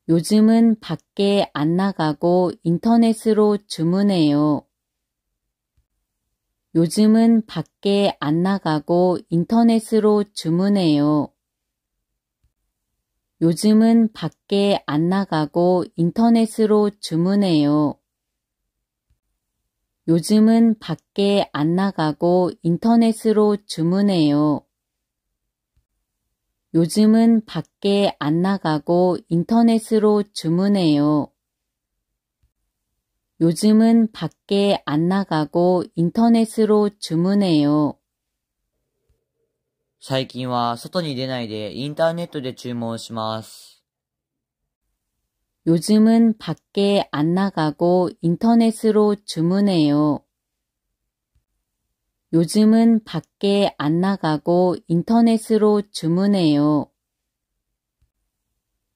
요즘은 밖에 안 나가고 인터넷으로 주문해요. 요즘은 밖에 안 나가고 인터넷으로 주문해요. 요즘은 밖에 안 나가고 인터넷으로 주문해요. 요즘은 밖에 안 나가고 인터넷으로 주문해요. 요즘은 밖에 안 나가고 인터넷으로 주문해요. 요즘은 밖에 안 나가고 인터넷으로 주문해요. 最近は外に出ないでインターネットで注文します。 요즘은 밖에 안 나가고 인터넷으로 주문해요. 요즘은 밖에 안 나가고 인터넷으로 주문해요.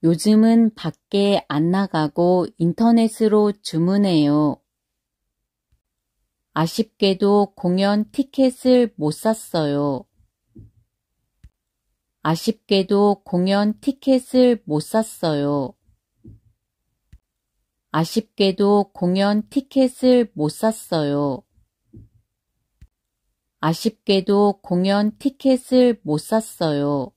요즘은 밖에 안 나가고 인터넷으로 주문해요. 아쉽게도 공연 티켓을 못 샀어요. 아쉽게도 공연 티켓을 못 샀어요. 아쉽게도 공연 티켓을 못 샀어요. 아쉽게도 공연 티켓을 못 샀어요.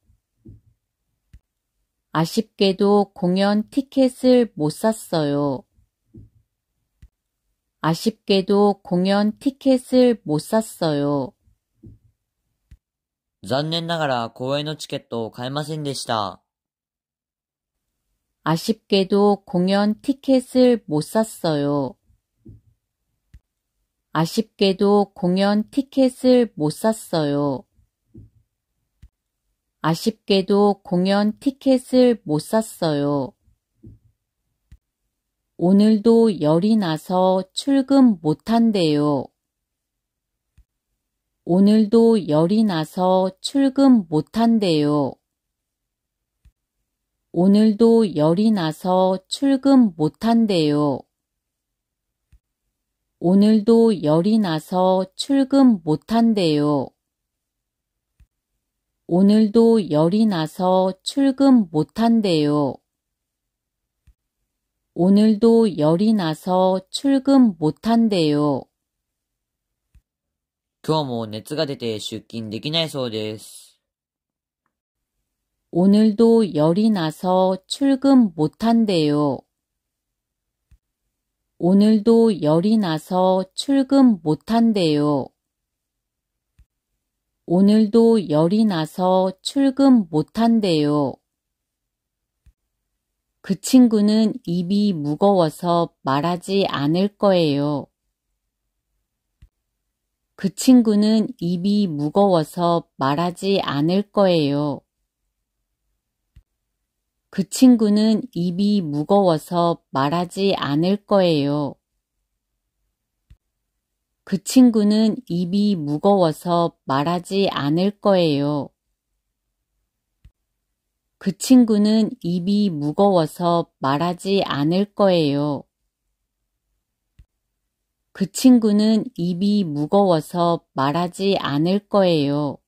아쉽게도 공연 티켓을 못 샀어요. 아쉽게도 공연 티켓을 못 샀어요. 残念ながら公演のチケットを買えませんでした。 아쉽게도 공연 티켓을 못 샀어요. 아쉽게도 공연 티켓을 못 샀어요. 아쉽게도 공연 티켓을 못 샀어요. 오늘도 열이 나서 출근 못한대요. 오늘도 열이 나서 출근 못한대요. 오늘도 열이 나서 출근 못한대요. 오늘도 열이 나서 출근 못한대요. 오늘도 열이 나서 출근 못한대요. 오늘도 열이 나서 출근 못한대요. 今日も熱が出て出勤できないそうです。 오늘도 열이 나서 출근 못한대요. 오늘도 열이 나서 출근 못한대요. 오늘도 열이 나서 출근 못한대요. 그 친구는 입이 무거워서 말하지 않을 거예요. 그 친구는 입이 무거워서 말하지 않을 거예요. 그 친구는 입이 무거워서 말하지 않을 거예요. 그 친구는 입이 무거워서 말하지 않을 거예요. 그 친구는 입이 무거워서 말하지 않을 거예요. 그 친구는 입이 무거워서 말하지 않을 거예요.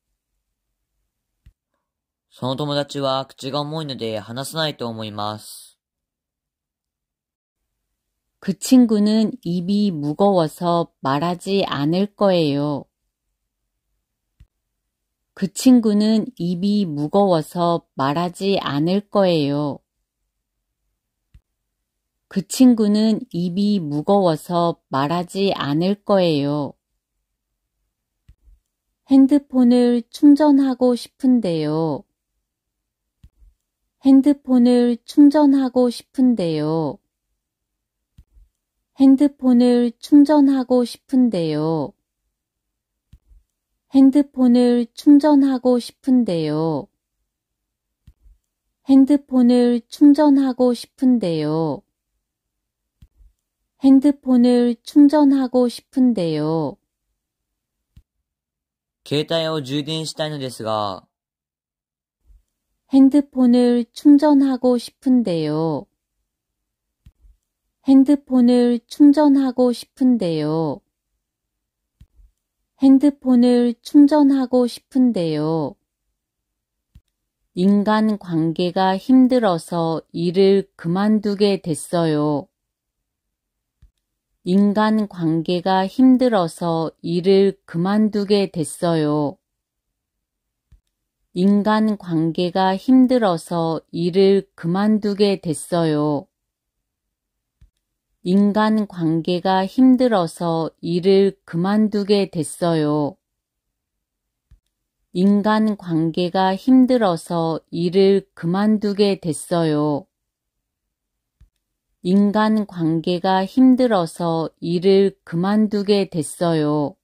その友達は口が重いので話さないと思います。 그 친구는 입이 무거워서 말하지 않을 거예요. 그 친구는 입이 무거워서 말하지 않을 거예요. 그 친구는 입이 무거워서 말하지 않을 거예요. 핸드폰을 충전하고 싶은데요. 핸드폰을 충전하고 싶은데요. 핸드폰을 충전하고 싶은데요. 핸드폰을 충전하고 싶은데요. 핸드폰을 충전하고 싶은데요. 핸드폰을 충전하고 싶은데요. 携帯を充電したいのですが、 핸드폰을 충전하고 싶은데요. 핸드폰을 충전하고 싶은데요. 핸드폰을 충전하고 싶은데요. 인간 관계가 힘들어서 일을 그만두게 됐어요. 인간 관계가 힘들어서 일을 그만두게 됐어요. 인간 관계가 힘들어서 일을 그만두게 됐어요. 인간 관계가 힘들어서 일을 그만두게 됐어요. 인간 관계가 힘들어서 일을 그만두게 됐어요. 인간 관계가 힘들어서 일을 그만두게 됐어요.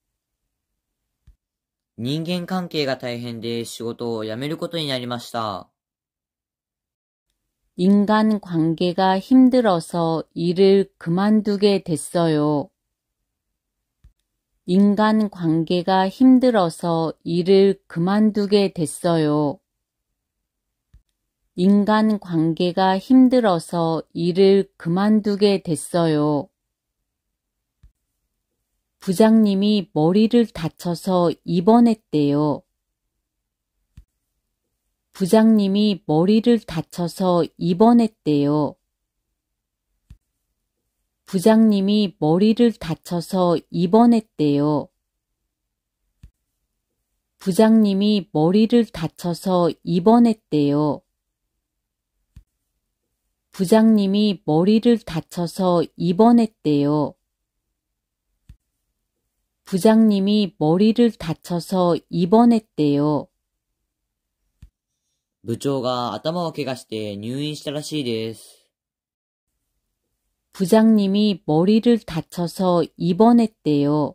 人間関係が大変で仕事を辞めることになりました。 인간 관계가 힘들어서 일을 그만두게 됐어요. 인간 관계가 힘들어서 일을 그만두게 됐어요. 인간 관계가 힘들어서 일을 그만두게 됐어요. 부장님이 머리를 다쳐서 입원했대요. 부장님이 머리를 다쳐서 입원했대요. 부장님이 머리를 다쳐서 입원했대요. 부장님이 머리를 다쳐서 입원했대요. 부장님이 머리를 다쳐서 입원했대요. 부장님이 머리를 다쳐서 입원했대요. 部長が頭を怪我して入院したらしいです。 부장님이 머리를 다쳐서 입원했대요.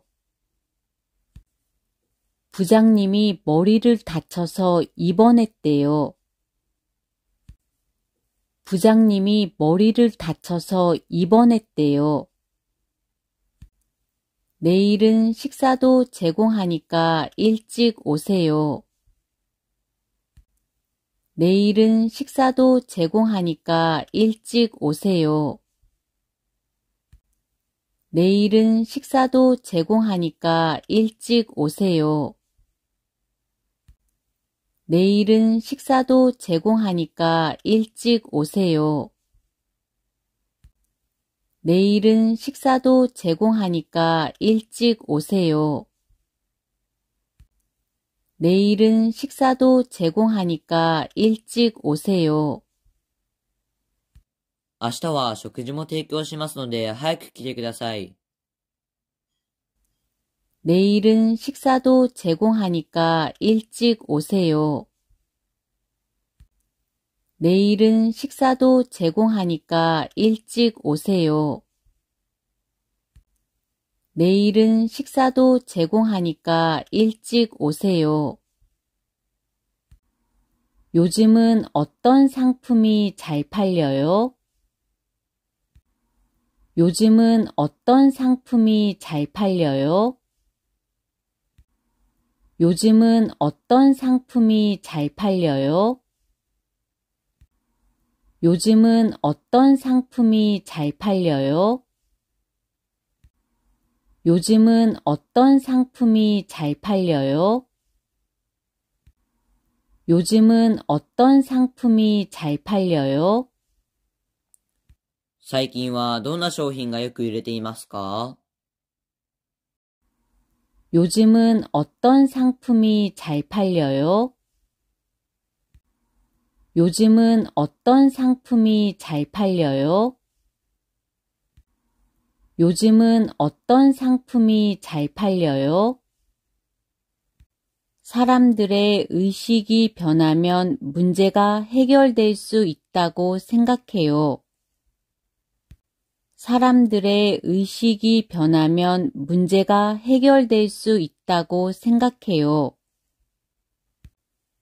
부장님이 머리를 다쳐서 입원했대요. 부장님이 머리를 다쳐서 입원했대요. 내일은 식사도 제공하니까 일찍 오세요. 내일은 식사도 제공하니까 일찍 오세요. 내일은 식사도 제공하니까 일찍 오세요. 내일은 식사도 제공하니까 일찍 오세요. 내일은 식사도 제공하니까 일찍 오세요. 내일은 식사도 제공하니까 일찍 오세요. 明日は食事も提供しますので早く来てください。 내일은 식사도 제공하니까 일찍 오세요. 내일은 식사도 제공하니까 일찍 오세요. 내일은 식사도 제공하니까 일찍 오세요. 요즘은 어떤 상품이 잘 팔려요? 요즘은 어떤 상품이 잘 팔려요? 요즘은 어떤 상품이 잘 팔려요? 요즘은 어떤 상품이 잘 팔려요? 요즘은 어떤 상품이 잘 팔려요? 요즘은 어떤 상품이 잘 팔려요? 最近はどんな商品がよく売れていますか？ 요즘은 어떤 상품이 잘 팔려요? 요즘은 어떤 상품이 잘 팔려요? 요즘은 어떤 상품이 잘 팔려요? 사람들의 의식이 변하면 문제가 해결될 수 있다고 생각해요. 사람들의 의식이 변하면 문제가 해결될 수 있다고 생각해요.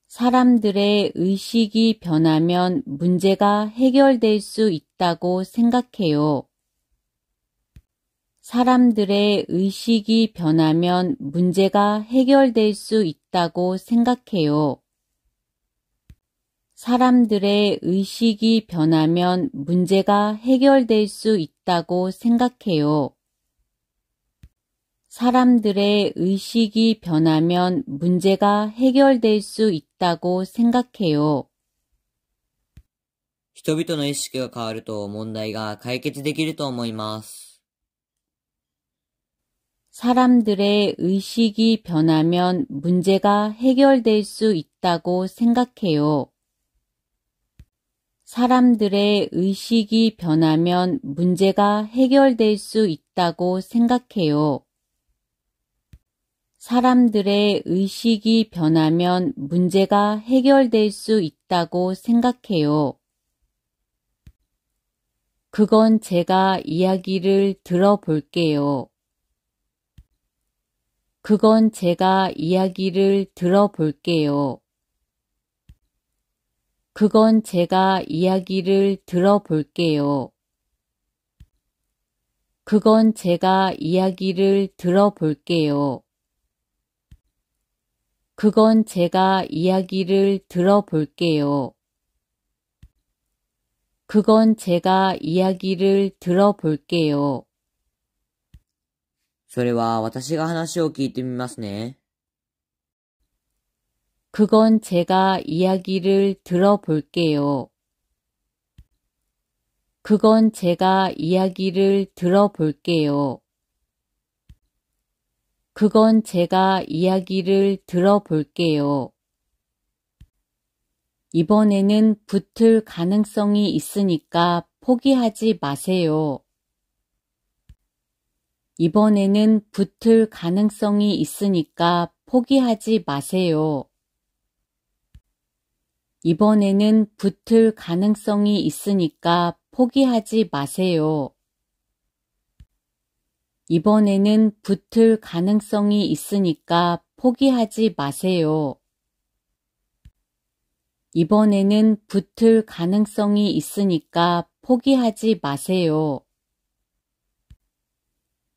사람들의 의식이 변하면 문제가 해결될 수 있다고 생각해요. 사람들의 의식이 변하면 문제가 해결될 수 있다고 생각해요. 사람들의 의식이 변하면 문제가 해결될 수 있다고 생각해요. 사람들의 의식이 변하면 문제가 해결될 수 있다고 생각해요. 人々の意識が変わると問題が解決できると思います。사람들의 의식이 변하면 문제가 해결될 수 있다고 생각해요. 사람들의 의식이 변하면 문제가 해결될 수 있다고 생각해요. 사람들의 의식이 변하면 문제가 해결될 수 있다고 생각해요. 그건 제가 이야기를 들어볼게요. 그건 제가 이야기를 들어볼게요. 그건 제가 이야기를 들어볼게요. 그건 제가 이야기를 들어볼게요. 그건 제가 이야기를 들어볼게요. 그건 제가 이야기를 들어볼게요. それは私が話を聞いてみますね。그건 제가 이야기를 들어볼게요. 그건 제가 이야기를 들어볼게요. 그건 제가 이야기를 들어볼게요. 이번에는 붙을 가능성이 있으니까 포기하지 마세요. 이번에는 붙을 가능성이 있으니까 포기하지 마세요. 이번에는 붙을 가능성이 있으니까 포기하지 마세요. 이번에는 붙을 가능성이 있으니까 포기하지 마세요. 이번에는 붙을 가능성이 있으니까 포기하지 마세요.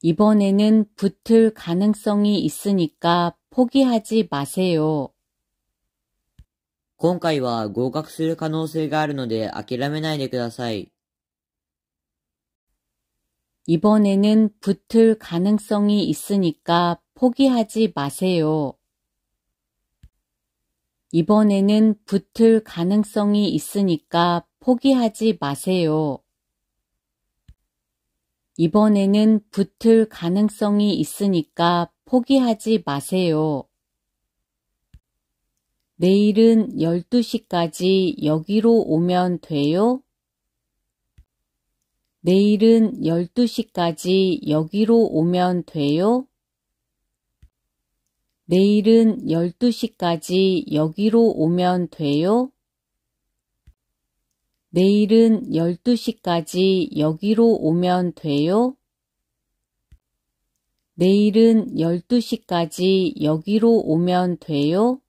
이번에는 붙을 가능성이 있으니까 포기하지 마세요. 今回は合格する可能性があるので諦めないでください。이번에는 붙을 가능성이 있으니까 포기하지 마세요. 이번에는 붙을 가능성이 있으니까 포기하지 마세요. 이번에는 붙을 가능성이 있으니까 포기하지 마세요. 내일은 12시까지 여기로 오면 돼요? 내일은 12시까지 여기로 오면 돼요? 내일은 12시까지 여기로 오면 돼요? 내일은 12시까지 여기로 오면 돼요? 내일은 12시까지 여기로 오면 돼요?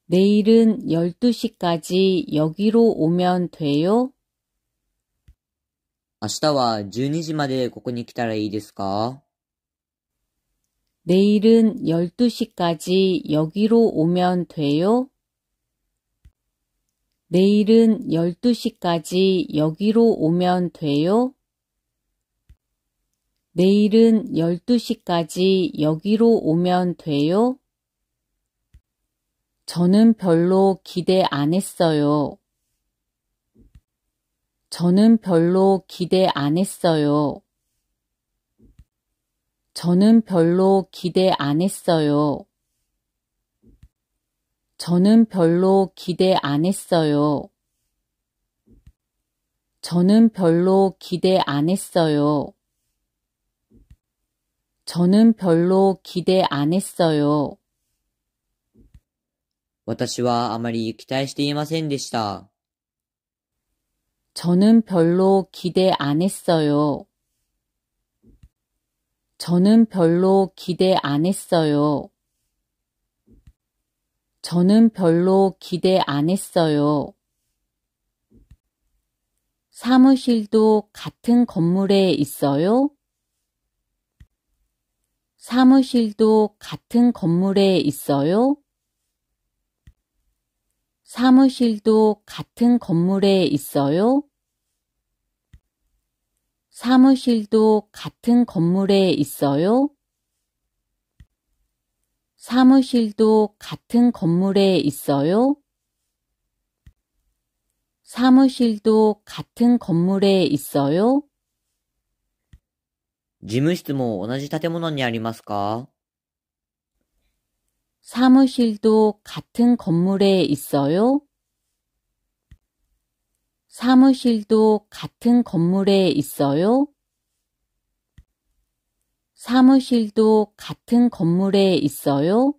내일은 12시까지 여기로 오면 돼요? 明日は12時までここに来たらいいですか？ 내일은 12시까지 여기로 오면 돼요? 내일은 12시까지 여기로 오면 돼요? 내일은 12시까지 여기로 오면 돼요? 저는 별로 기대 안 했어요. 저는 별로 기대 안 했어요. 저는 별로 기대 안 했어요. 저는 별로 기대 안 했어요. 저는 별로 기대 안 했어요. 저는 별로 기대 안 했어요. 私はあまり期待していませんでした。 저는 별로 기대 안 했어요. 저는 별로 기대 안 했어요. 저는 별로 기대 안 했어요. 사무실도 같은 건물에 있어요? 사무실도 같은 건물에 있어요? 사무실도 같은 건물에 있어요? 사무실도 같은 건물에 있어요? 사무실도 같은 건물에 있어요? 사무실도 같은 건물에 있어요? 事務室も同じ建物にありますか？ 사무실도 같은 건물에 있어요? 사무실도 같은 건물에 있어요? 사무실도 같은 건물에 있어요?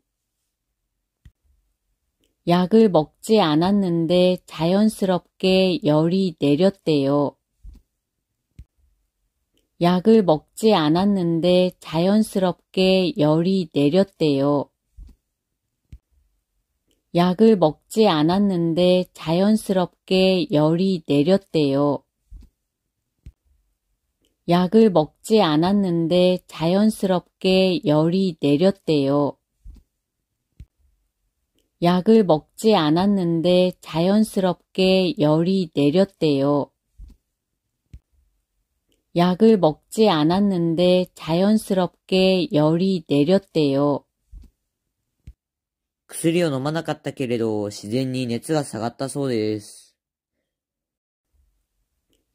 약을 먹지 않았는데 자연스럽게 열이 내렸대요. 약을 먹지 않았는데 자연스럽게 열이 내렸대요. 약을 먹지 않았는데 자연스럽게 열이 내렸대요. 약을 먹지 않았는데 자연스럽게 열이 내렸대요. 약을 먹지 않았는데 자연스럽게 열이 내렸대요. 약을 먹지 않았는데 자연스럽게 열이 내렸대요. 薬を飲まなかったけれど、自然に熱が下がったそうです。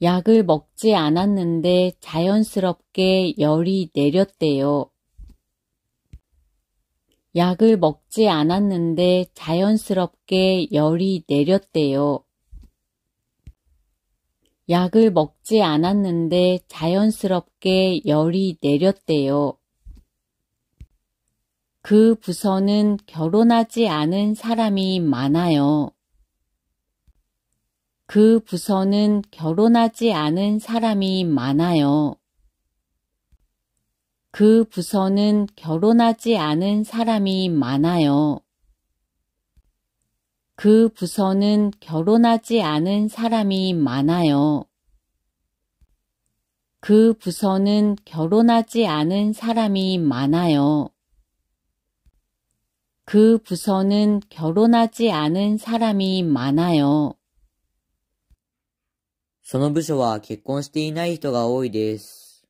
약을 먹지 않았는데 자연스럽게 열이 내렸대요. 약을 먹지 않았는데 자연스럽게 열이 내렸대요. 약을 먹지 않았는데 자연스럽게 열이 내렸대요. 그 부서는 결혼하지 않은 사람이 많아요. 그 부서는 결혼하지 않은 사람이 많아요. 그 부서는 결혼하지 않은 사람이 많아요. 그 부서는 결혼하지 않은 사람이 많아요. 그 부서는 결혼하지 않은 사람이 많아요. 그 부서는 결혼하지 않은 사람이 많아요. その部署は結婚していない人が多いです。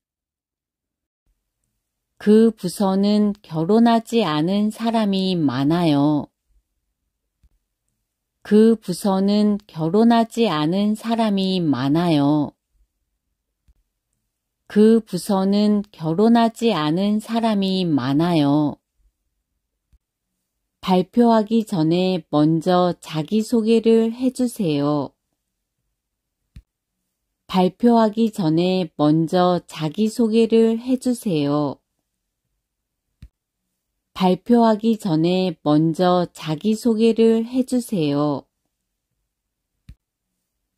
그 부서는 결혼하지 않은 사람이 많아요. 그 부서는 결혼하지 않은 사람이 많아요. 그 부서는 결혼하지 않은 사람이 많아요. 발표하기 전에 먼저 자기소개를 해주세요. 발표하기 전에 먼저 자기소개를 해주세요. 발표하기 전에 먼저 자기소개를 해주세요.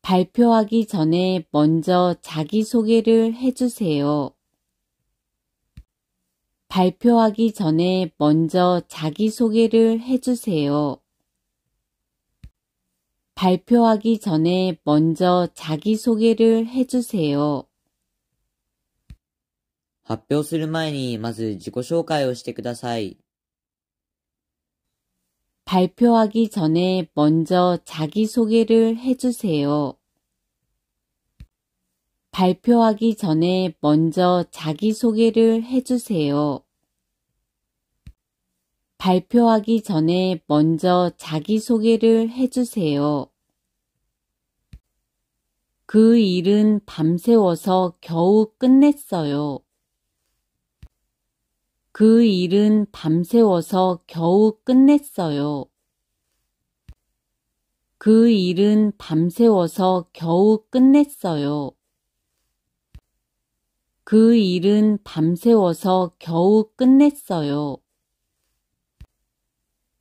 발표하기 전에 먼저 자기소개를 해주세요. 발표하기 전에 먼저 자기소개를 해주세요. 발표하기 전에 먼저 자기소개를 해주세요. 発表する前にまず自己紹介をしてください。 발표하기 전에 먼저 자기소개를 해주세요. 발표하기 전에 먼저 자기소개를 해주세요. 발표하기 전에 먼저 자기소개를 해주세요. 그 일은 밤새워서 겨우 끝냈어요. 그 일은 밤새워서 겨우 끝냈어요. 그 일은 밤새워서 겨우 끝냈어요. 그 일은 밤새워서 겨우 끝냈어요.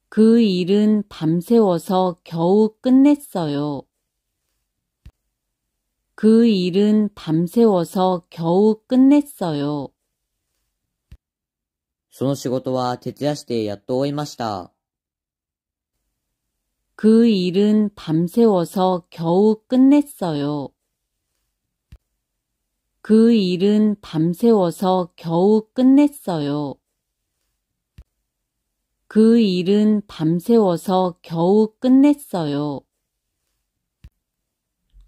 그 일은 밤새워서 겨우 끝냈어요. 그 일은 밤새워서 겨우 끝냈어요. その仕事は徹夜してやっと終えました。 그 일은 밤새워서 겨우 끝냈어요. 그 일은 밤새워서 겨우 끝냈어요. 그 일은 밤새워서 겨우 끝냈어요.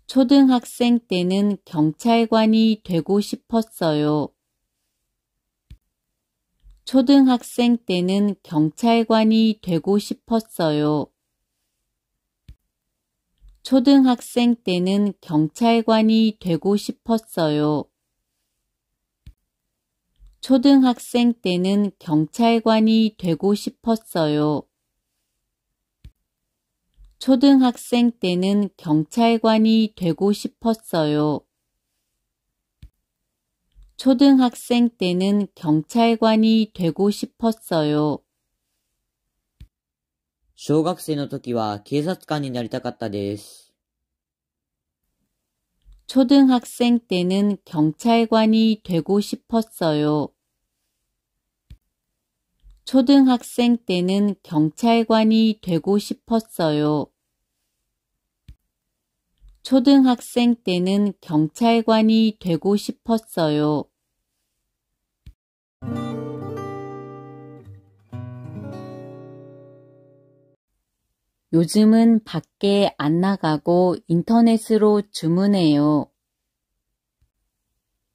초등학생 때는 경찰관이 되고 싶었어요. 초등학생 때는 경찰관이 되고 싶었어요. 초등학생 때는 경찰관이 되고 싶었어요. 초등학생 때는 경찰관이 되고 싶었어요. 초등학생 때는 경찰관이 되고 싶었어요. 초등학생 때는 경찰관이 되고 싶었어요. 小学生の時は警察官になりたかったです。초등학생 때는 경찰관이 되고 싶었어요. 초등학생 때는 경찰관이 되고 싶었어요. 초등학생 때는 경찰관이 되고 싶었어요. 요즘은 밖에 안 나가고 인터넷으로 주문해요.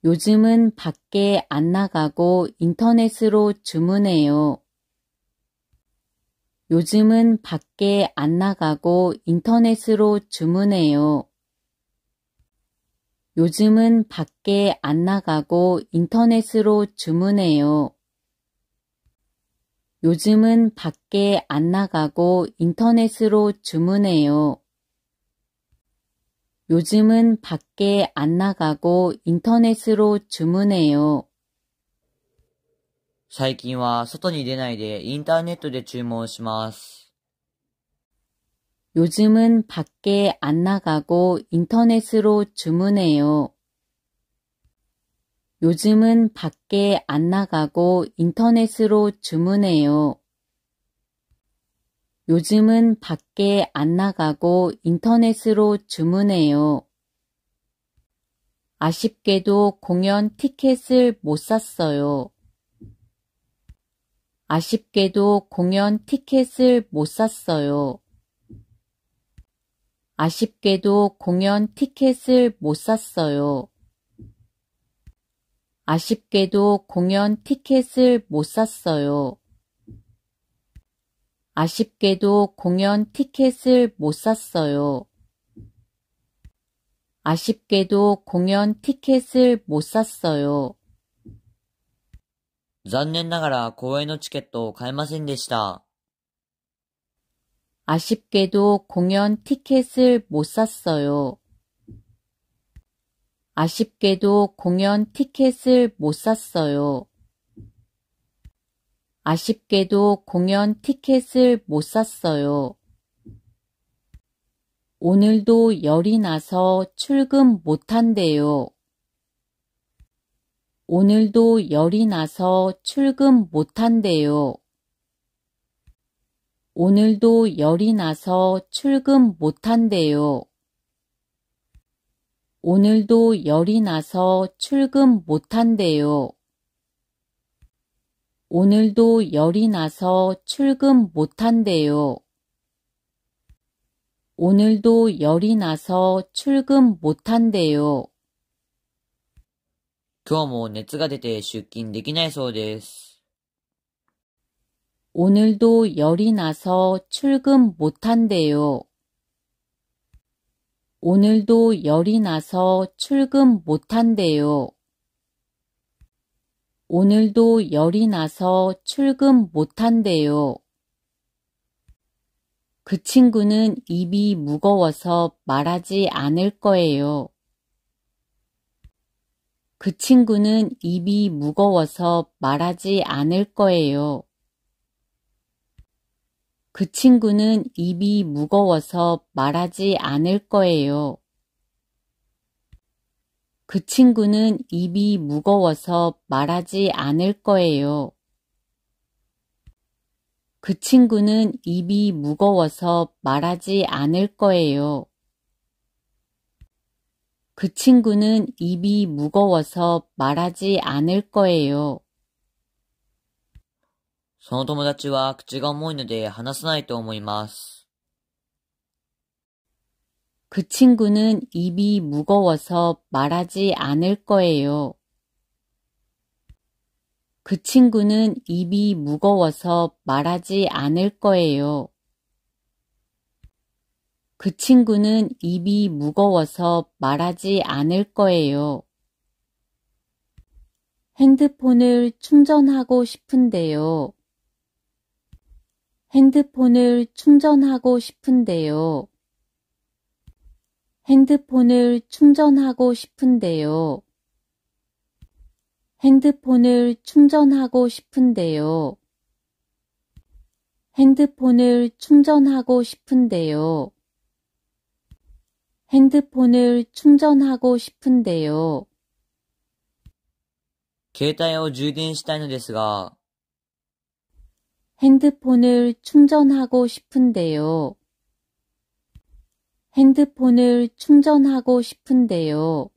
요즘은 밖에 안 나가고 인터넷으로 주문해요. 요즘은 밖에 안 나가고 인터넷으로 주문해요. 요즘은 밖에 안 나가고 인터넷으로 주문해요. 요즘은 밖에 안 나가고 인터넷으로 주문해요. 요즘은 밖에 안 나가고 인터넷으로 주문해요. 最近は外に出ないでインターネットで注文します。 요즘은 밖에 안 나가고 인터넷으로 주문해요. 요즘은 밖에 안 나가고 인터넷으로 주문해요. 요즘은 밖에 안 나가고 인터넷으로 주문해요. 아쉽게도 공연 티켓을 못 샀어요. 아쉽게도 공연 티켓을 못 샀어요. 아쉽게도 공연 티켓을 못 샀어요. 아쉽게도 공연 티켓을 못 샀어요. 아쉽게도 공연 티켓을 못 샀어요. 아쉽게도 공연 티켓을 못 샀어요. 残念ながら公演のチケットを買えませんでした。 아쉽게도 공연 티켓을 못 샀어요. 아쉽게도 공연 티켓을 못 샀어요. 아쉽게도 공연 티켓을 못 샀어요. 오늘도 열이 나서 출근 못한대요. 오늘도 열이 나서 출근 못한대요. 오늘도 열이 나서 출근 못한대요. 오늘도 열이 나서 출근 못한대요. 오늘도 열이 나서 출근 못한대요. 오늘도 열이 나서 출근 못한대요. 今日も熱が出て出勤できないそうです。 오늘도 열이 나서 출근 못한대요. 오늘도 열이 나서 출근 못한대요. 오늘도 열이 나서 출근 못한대요. 그 친구는 입이 무거워서 말하지 않을 거예요. 그 친구는 입이 무거워서 말하지 않을 거예요. 그 친구는 입이 무거워서 말하지 않을 거예요. 그 친구는 입이 무거워서 말하지 않을 거예요. 그 친구는 입이 무거워서 말하지 않을 거예요. 그 친구는 입이 무거워서 말하지 않을 거예요. その友達は口が重いので話さないと思います。 그 친구는 입이 무거워서 말하지 않을 거예요. 그 친구는 입이 무거워서 말하지 않을 거예요. 그 친구는 입이 무거워서 말하지 않을 거예요. 핸드폰을 충전하고 싶은데요. 핸드폰을 충전하고 싶은데요. 핸드폰을 충전하고 싶은데요. 핸드폰을 충전하고 싶은데요. 핸드폰을 충전하고 싶은데요. 핸드폰을 충전하고 싶은데요. 携帯を充電したいのですが、 핸드폰을 충전하고 싶은데요. 핸드폰을 충전하고 싶은데요.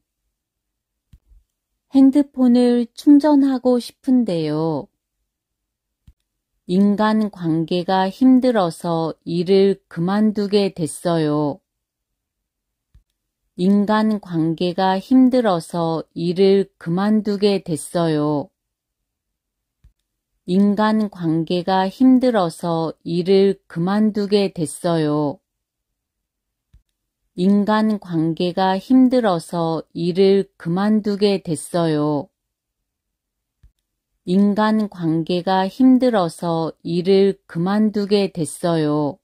핸드폰을 충전하고 싶은데요. 인간관계가 힘들어서 일을 그만두게 됐어요. 인간관계가 힘들어서 일을 그만두게 됐어요. 인간관계가 힘들어서 일을 그만두게 됐어요. 인간관계가 힘들어서 일을 그만두게 됐어요. 인간관계가 힘들어서 일을 그만두게 됐어요.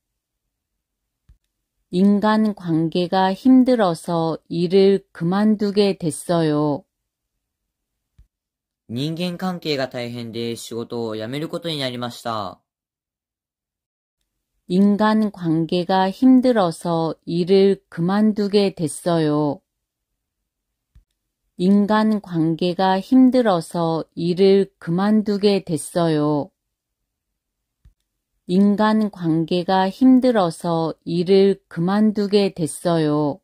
인간관계가 힘들어서 일을 그만두게 됐어요. 人間関係が大変で仕事を辞めることになりました。 인간관계가 힘들어서 일을 그만두게 됐어요. 인간관계가 힘들어서 일을 그만두게 됐어요. 인간관계가 힘들어서 일을 그만두게 됐어요.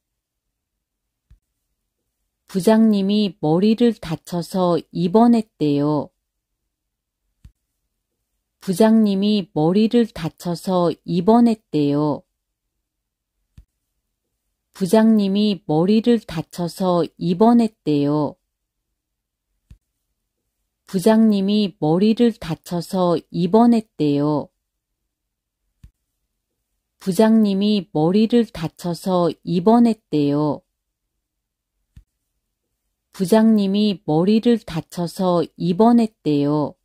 부장님이 머리를 다쳐서 입원했대요. 부장님이 머리를 다쳐서 입원했대요. 부장님이 머리를 다쳐서 입원했대요. 부장님이 머리를 다쳐서 입원했대요. 부장님이 머리를 다쳐서 입원했대요. 부장님이 머리를 다쳐서 입원했대요.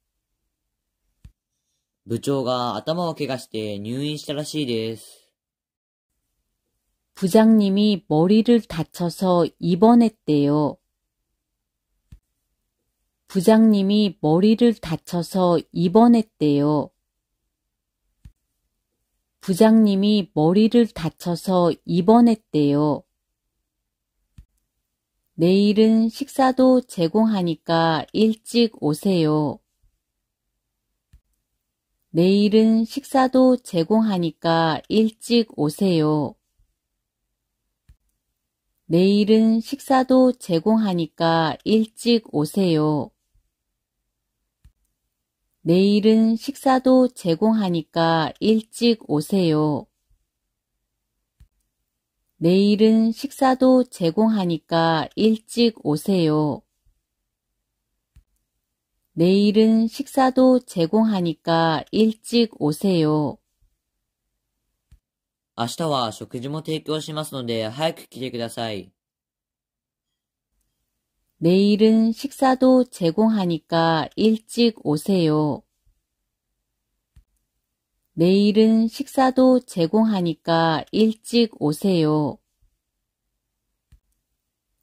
部長が頭を怪我して入院したらしいです。 부장님이 머리를 다쳐서 입원했대요. 부장님이 머리를 다쳐서 입원했대요. 부장님이 머리를 다쳐서 입원했대요. 내일은 식사도 제공하니까 일찍 오세요. 내일은 식사도 제공하니까 일찍 오세요. 내일은 식사도 제공하니까 일찍 오세요. 내일은 식사도 제공하니까 일찍 오세요. 내일은 식사도 제공하니까 일찍 오세요. 내일은 식사도 제공하니까 일찍 오세요. 明日は食事も提供しますので早く来てください。 내일은 식사도 제공하니까 일찍 오세요. 내일은 식사도 제공하니까 일찍 오세요.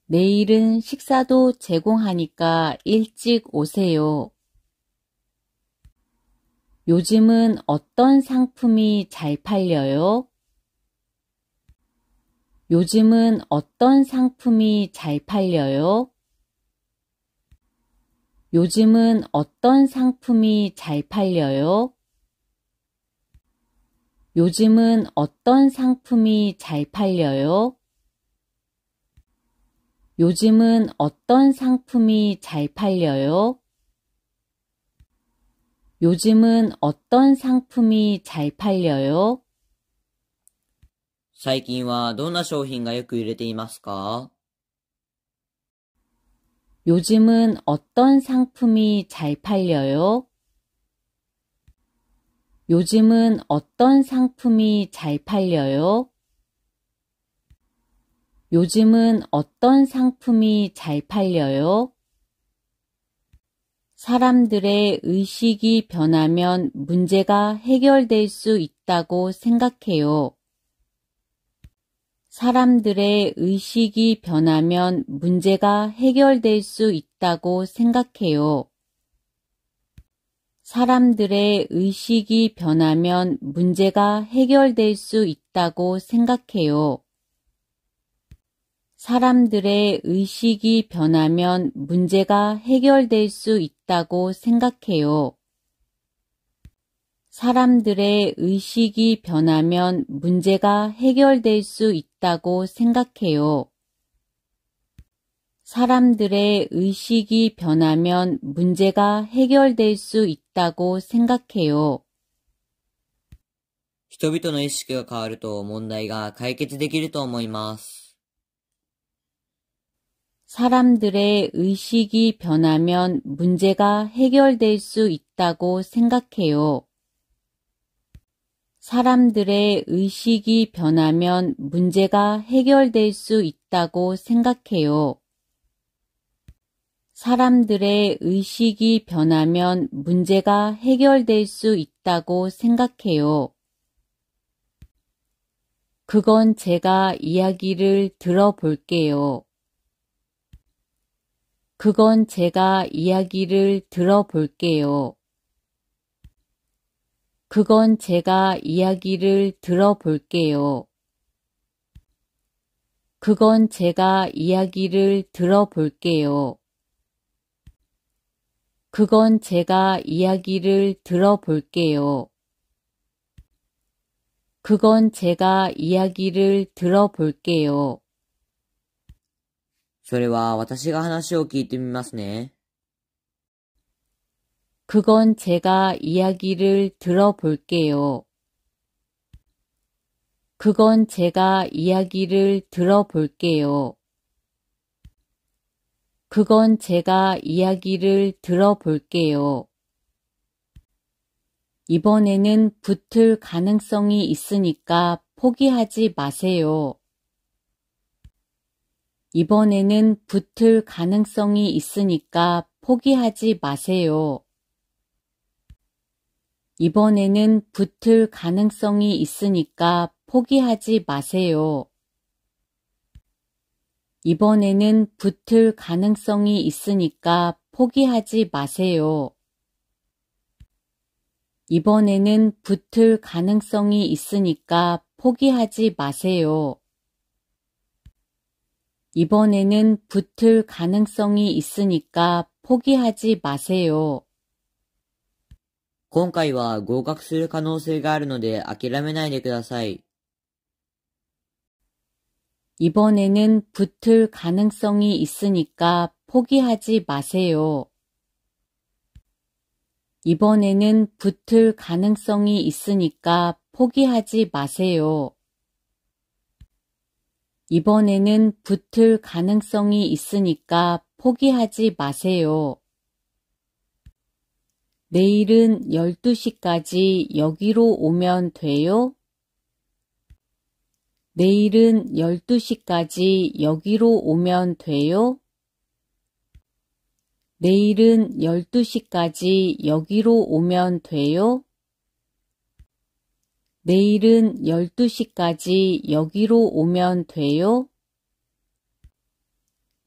내일은 식사도 제공하니까 일찍 오세요. 요즘은 어떤 상품이 잘 팔려요? 요즘은 어떤 상품이 잘 팔려요? 요즘은 어떤 상품이 잘 팔려요? 요즘은 어떤 상품이 잘 팔려요? 요즘은 어떤 상품이 잘 팔려요? 요즘은 어떤 상품이 잘 팔려요? 最近はどんな商品がよく売れていますか？ 요즘은 어떤 상품이 잘 팔려요? 요즘은 어떤 상품이 잘 팔려요? 요즘은 어떤 상품이 잘 팔려요? 사람들의 의식이 변하면 문제가 해결될 수 있다고 생각해요. 사람들의 의식이 변하면 문제가 해결될 수 있다고 생각해요. 사람들의 의식이 변하면 문제가 해결될 수 있다고 생각해요. 사람들의 의식이 변하면 문제가 해결될 수 있다고 생각해요. 사람들의 의식이 변하면 문제가 해결될 수 있다고 생각해요. 사람들의 의식이 변하면 문제가 해결될 수 있다고 생각해요. 人々の意識が変わると問題が解決できると思います。 사람들의 의식이 변하면 문제가 해결될 수 있다고 생각해요. 사람들의 의식이 변하면 문제가 해결될 수 있다고 생각해요. 사람들의 의식이 변하면 문제가 해결될 수 있다고 생각해요. 그건 제가 이야기를 들어볼게요. 그건 제가 이야기를 들어볼게요. 그건 제가 이야기를 들어볼게요. 그건 제가 이야기를 들어볼게요. 그건 제가 이야기를 들어볼게요. 그건 제가 이야기를 들어볼게요. それは私が話を聞いてみますね。 그건 제가 이야기를 들어볼게요. 그건 제가 이야기를 들어볼게요. 그건 제가 이야기를 들어볼게요. 이번에는 붙을 가능성이 있으니까 포기하지 마세요. 이번에는 붙을 가능성이 있으니까 포기하지 마세요. 이번에는 붙을 가능성이 있으니까 포기하지 마세요. 이번에는 붙을 가능성이 있으니까 포기하지 마세요. 이번에는 붙을 가능성이 있으니까 포기하지 마세요. 이번에는 붙을 가능성이 있으니까 포기하지 마세요. 今回は合格する可能性があるので諦めないでください。 이번에는 붙을 가능성이 있으니까 포기하지 마세요. 이번에는 붙을 가능성이 있으니까 포기하지 마세요. 이번에는 붙을 가능성이 있으니까 포기하지 마세요. 내일은 12시까지 여기로 오면 돼요? 내일은 12시까지 여기로 오면 돼요? 내일은 12시까지 여기로 오면 돼요? 내일은 12시까지 여기로 오면 돼요?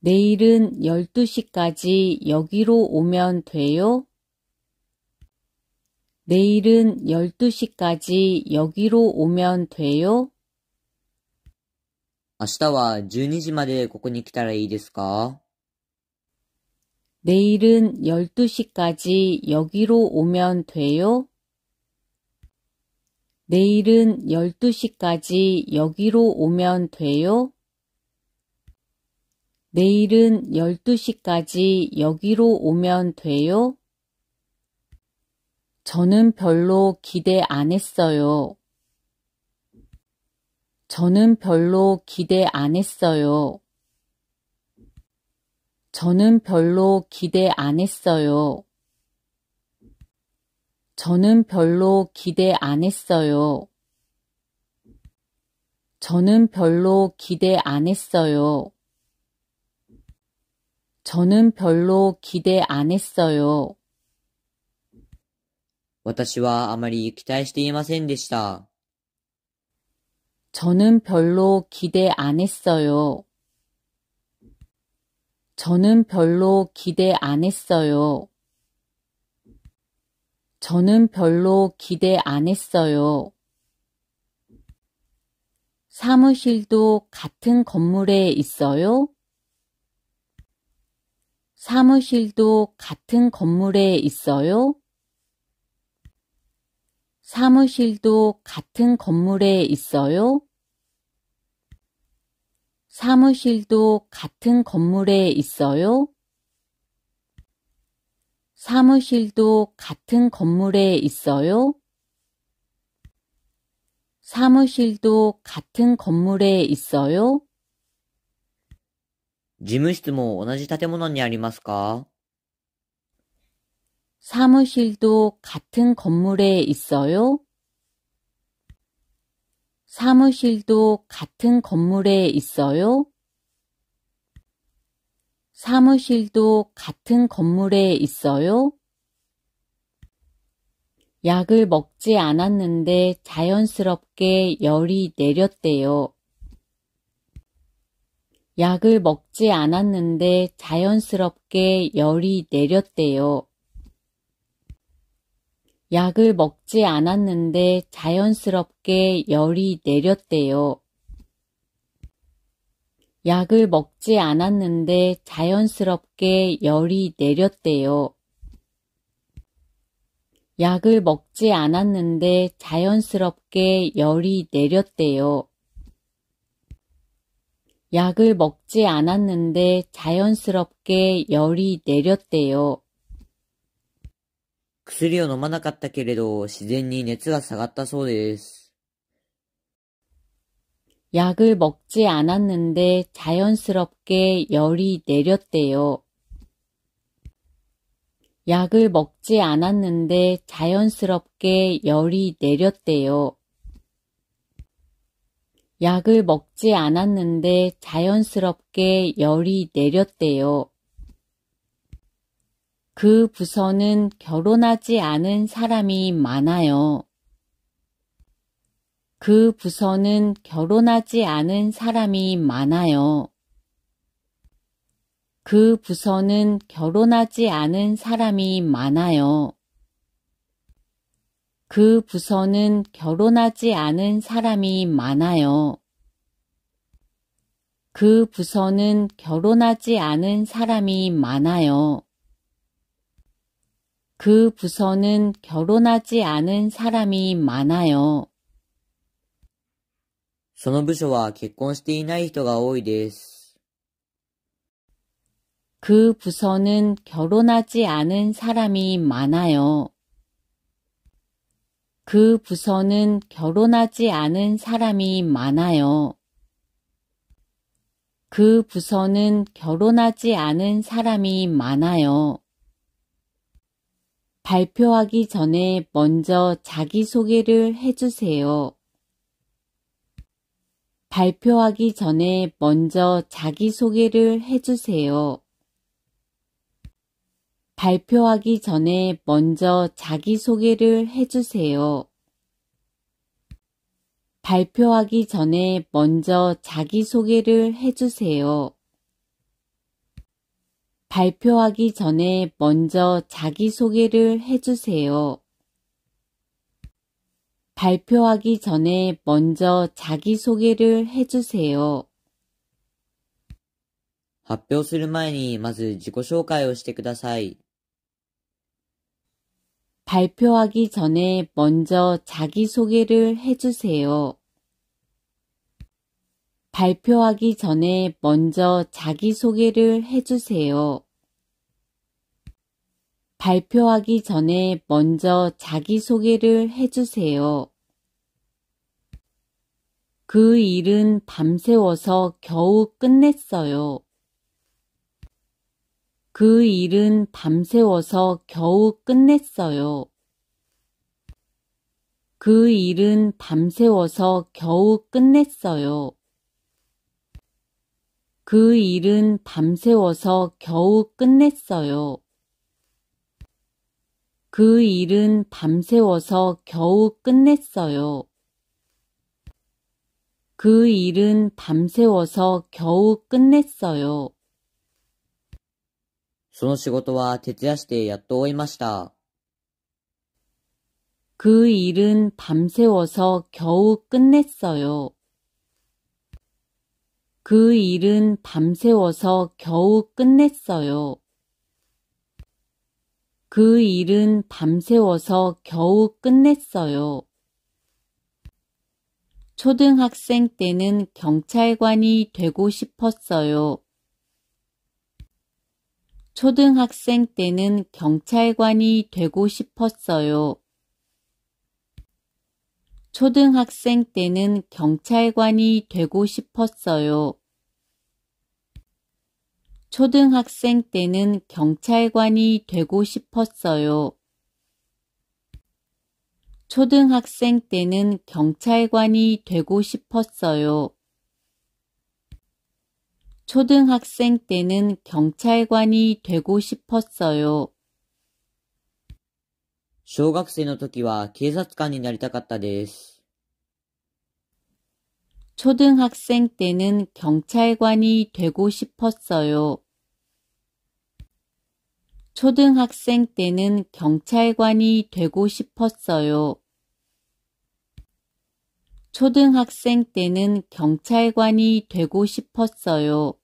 내일은 12시까지 여기로 오면 돼요? 내일은 12시까지 여기로 오면 돼요? 明日は12時までここに来たらいいですか？ 내일은 12시까지 여기로 오면 돼요? 내일은 12시까지 여기로 오면 돼요? 내일은 12시까지 여기로 오면 돼요? 저는 별로 기대 안 했어요. 저는 별로 기대 안 했어요. 저는 별로 기대 안 했어요. 저는 별로 기대 안 했어요. 저는 별로 기대 안 했어요. 저는 별로 기대 안 했어요. 私はあまり期待していませんでした。 저는 별로 기대 안 했어요. 저는 별로 기대 안 했어요. 저는 별로 기대 안 했어요. 사무실도 같은 건물에 있어요? 사무실도 같은 건물에 있어요? 사무실도 같은 건물에 있어요? 사무실도 같은 건물에 있어요? 사무실도 같은 건물에 있어요? 사무실도 같은 건물에 있어요? 事務室も同じ建物にありますか？ 사무실도 같은 건물에 있어요? 사무실도 같은 건물에 있어요? 사무실도 같은 건물에 있어요? 약을 먹지 않았는데 자연스럽게 열이 내렸대요. 약을 먹지 않았는데 자연스럽게 열이 내렸대요. 약을 먹지 않았는데 자연스럽게 열이 내렸대요. 약을 먹지 않았는데 자연스럽게 열이 내렸대요. 약을 먹지 않았는데 자연스럽게 열이 내렸대요. 약을 먹지 않았는데 자연스럽게 열이 내렸대요. 薬を飲まなかったけれど、自然に熱が下がったそうです。 약을 먹지 않았는데 자연스럽게 열이 내렸대요. 약을 먹지 않았는데 자연스럽게 열이 내렸대요. 약을 먹지 않았는데 자연스럽게 열이 내렸대요. 그 부서는 결혼하지 않은 사람이 많아요. 그 부서는 결혼하지 않은 사람이 많아요. 그 부서는 결혼하지 않은 사람이 많아요. 그 부서는 결혼하지 않은 사람이 많아요. 그 부서는 결혼하지 않은 사람이 많아요. 그 부서는 결혼하지 않은 사람이 많아요. その部署は結婚していない人が多いです。 그 부서는 결혼하지 않은 사람이 많아요. 그 부서는 결혼하지 않은 사람이 많아요. 그 부서는 결혼하지 않은 사람이 많아요. 발표하기 전에 먼저 자기소개를 해주세요. 발표하기 전에 먼저 자기소개를 해주세요. 발표하기 전에 먼저 자기소개를 해주세요. 발표하기 전에 먼저 자기소개를 해주세요. 발표하기 전에 먼저 자기소개를 해주세요. 발표하기 전에 먼저 자기소개를 해주세요. 発表する前にまず自己紹介をしてください。 발표하기 전에 먼저 자기소개를 해주세요. 발표하기 전에 먼저 자기소개를 해주세요. 발표하기 전에 먼저 자기소개를 해주세요. 그 일은 밤새워서 겨우 끝냈어요. 그 일은 밤새워서 겨우 끝냈어요. 그 일은 밤새워서 겨우 끝냈어요. 그 일은 밤새워서 겨우 끝냈어요. 그 일은 밤새워서 겨우 끝냈어요. 그 일은 밤새워서 겨우 끝냈어요. その仕事は徹夜してやっと終えました。그 일은 밤새워서 겨우 끝냈어요. 그 일은 밤새워서 겨우 끝냈어요. 그 일은 밤새워서 겨우 끝냈어요. 초등학생 때는 경찰관이 되고 싶었어요. 초등학생 때는 경찰관이 되고 싶었어요. 초등학생 때는 경찰관이 되고 싶었어요. 초등학생 때는 경찰관이 되고 싶었어요. 초등학생 때는 경찰관이 되고 싶었어요. 초등학생 때는 경찰관이 되고 싶었어요. 小学生の時は警察官になりたかったです。초등학생 때는 경찰관이 되고 싶었어요. 초등학생 때는 경찰관이 되고 싶었어요. 초등학생 때는 경찰관이 되고 싶었어요.